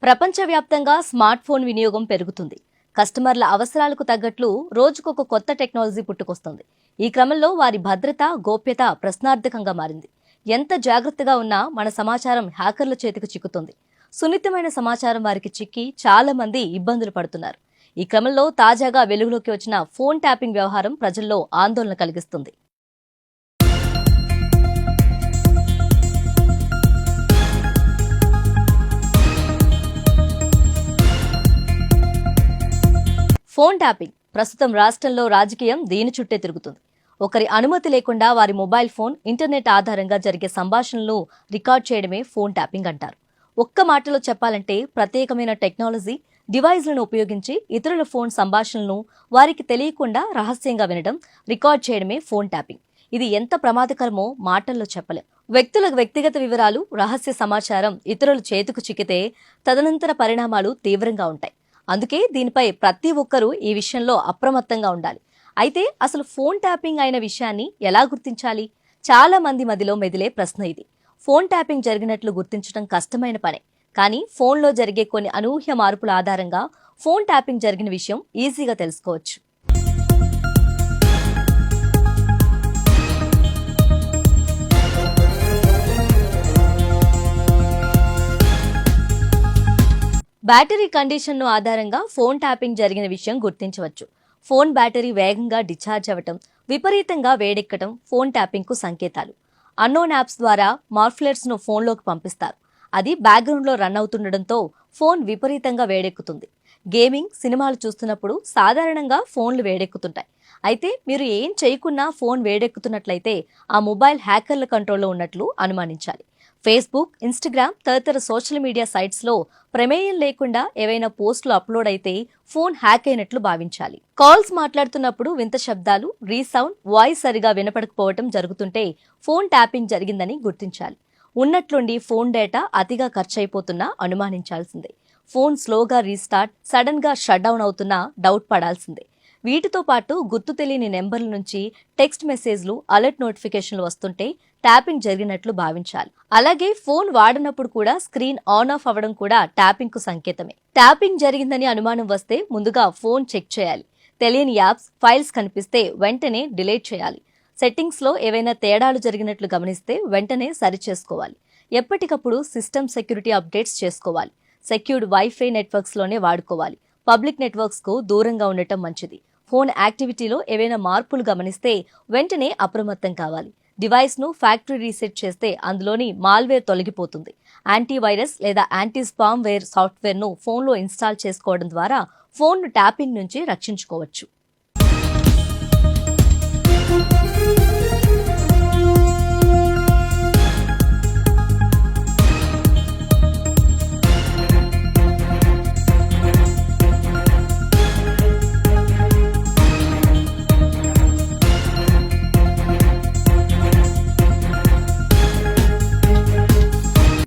ప్రపంచవ్యాప్తంగా smart phone వినియోగం పెరుగుతుంది. కస్టమర్ల అవసరాలకు తగ్గట్లు రోజుకొక కొత్త టెక్నాలజీ పుట్టుకొస్తుంది. ఈ క్రమంలో వారి భద్రత, గోప్యత ప్రశ్నార్థకంగా మారింది. ఎంత జాగ్రత్తగా ఉన్నా మన సమాచారం హ్యాకర్ల చేతికి చిక్కుతుంది. సున్నితమైన సమాచారం వారికి చిక్కి చాలా మంది ఇబ్బందులు పడుతున్నారు. ఈ క్రమంలో తాజాగా వెలుగులోకి వచ్చిన ఫోన్ ట్యాపింగ్ వ్యవహారం ప్రజల్లో ఆందోళన కలిగిస్తుంది. ఫోన్ ట్యాపింగ్ ప్రస్తుతం రాష్ట్రంలో రాజకీయం దీని చుట్టే తిరుగుతుంది. ఒకరి అనుమతి లేకుండా వారి మొబైల్ ఫోన్, ఇంటర్నెట్ ఆధారంగా జరిగే సంభాషణలను రికార్డ్ చేయడమే ఫోన్ ట్యాపింగ్ అంటారు. ఒక్క మాటలో చెప్పాలంటే ప్రత్యేకమైన టెక్నాలజీ, డివైజ్లను ఉపయోగించి ఇతరుల ఫోన్ సంభాషణలను వారికి తెలియకుండా రహస్యంగా వినడం, రికార్డ్ చేయడమే ఫోన్ ట్యాపింగ్. ఇది ఎంత ప్రమాదకరమో మాటల్లో చెప్పలేం. వ్యక్తుల వ్యక్తిగత వివరాలు, రహస్య సమాచారం ఇతరుల చేతుకు చిక్కితే తదనంతర పరిణామాలు తీవ్రంగా ఉంటాయి. అందుకే దీనిపై ప్రతి ఒక్కరూ ఈ విషయంలో అప్రమత్తంగా ఉండాలి. అయితే అసలు ఫోన్ ట్యాపింగ్ అయిన విషయాన్ని ఎలా గుర్తించాలి? చాలా మంది మదిలో మెదిలే ప్రశ్న ఇది. ఫోన్ ట్యాపింగ్ జరిగినట్లు గుర్తించడం కష్టమైన పనే. కానీ ఫోన్లో జరిగే కొన్ని అనూహ్య మార్పుల ఆధారంగా ఫోన్ ట్యాపింగ్ జరిగిన విషయం ఈజీగా తెలుసుకోవచ్చు. బ్యాటరీ కండిషన్ను ఆధారంగా ఫోన్ ట్యాపింగ్ జరిగిన విషయం గుర్తించవచ్చు. ఫోన్ బ్యాటరీ వేగంగా డిశ్చార్జ్ అవ్వటం, విపరీతంగా వేడెక్కటం ఫోన్ ట్యాపింగ్కు సంకేతాలు. అన్నోన్ యాప్స్ ద్వారా మార్ఫ్లెట్స్ను ఫోన్లోకి పంపిస్తారు. అది బ్యాక్గ్రౌండ్లో రన్ అవుతుండటంతో ఫోన్ విపరీతంగా వేడెక్కుతుంది. గేమింగ్, సినిమాలు చూస్తున్నప్పుడు సాధారణంగా ఫోన్లు వేడెక్కుతుంటాయి. అయితే మీరు ఏం చేయకున్నా ఫోన్ వేడెక్కుతున్నట్లయితే ఆ మొబైల్ హ్యాకర్ల కంట్రోల్లో ఉన్నట్లు అనుమానించాలి. ఫేస్బుక్, ఇన్స్టాగ్రామ్ తదితర సోషల్ మీడియా సైట్స్లో ప్రమేయం లేకుండా ఏవైనా పోస్టులు అప్లోడ్ అయితే ఫోన్ హ్యాక్ అయినట్లు భావించాలి. కాల్స్ మాట్లాడుతున్నప్పుడు వింత శబ్దాలు, రీసౌండ్, వాయిస్ సరిగా వినపడకపోవటం జరుగుతుంటే ఫోన్ ట్యాపింగ్ జరిగిందని గుర్తించాలి. ఉన్నట్లుండి ఫోన్ డేటా అతిగా ఖర్చయిపోతున్నా అనుమానించాల్సిందే. ఫోన్ స్లోగా రీస్టార్ట్, సడన్ గా షట్ డౌన్ అవుతున్నా డౌట్ పడాల్సిందే. వీటితో పాటు గుర్తు తెలియని నెంబర్ల నుంచి టెక్స్ట్ మెసేజ్లు, అలర్ట్ నోటిఫికేషన్లు వస్తుంటే ట్యాపింగ్ జరిగినట్లు భావించాలి. అలాగే ఫోన్ వాడినప్పుడు కూడా స్క్రీన్ ఆన్ ఆఫ్ అవ్వడం కూడా ట్యాపింగ్ కు సంకేతమే. ట్యాపింగ్ జరిగిందని అనుమానం వస్తే ముందుగా ఫోన్ చెక్ చేయాలి. తెలియని యాప్స్, ఫైల్స్ కనిపిస్తే వెంటనే డిలీట్ చేయాలి. సెట్టింగ్స్ లో ఏవైనా తేడాలు జరిగినట్లు గమనిస్తే వెంటనే సరిచేసుకోవాలి. ఎప్పటికప్పుడు సిస్టమ్ సెక్యూరిటీ అప్డేట్స్ చేసుకోవాలి. సెక్యూర్డ్ వైఫై నెట్వర్క్స్ లోనే వాడుకోవాలి. పబ్లిక్ నెట్వర్క్స్ కు దూరంగా ఉండటం మంచిది. ఫోన్ యాక్టివిటీలో ఏవైనా మార్పులు గమనిస్తే వెంటనే అప్రమత్తం కావాలి. డివైస్ ను ఫ్యాక్టరీ రీసెట్ చేస్తే అందులోని మాల్వేర్ తొలగిపోతుంది. యాంటీవైరస్ లేదా యాంటీ స్పామ్ వేర్ సాఫ్ట్వేర్ ను ఫోన్లో ఇన్స్టాల్ చేసుకోవడం ద్వారా ఫోన్ ట్యాపింగ్ నుంచి రక్షించుకోవచ్చు.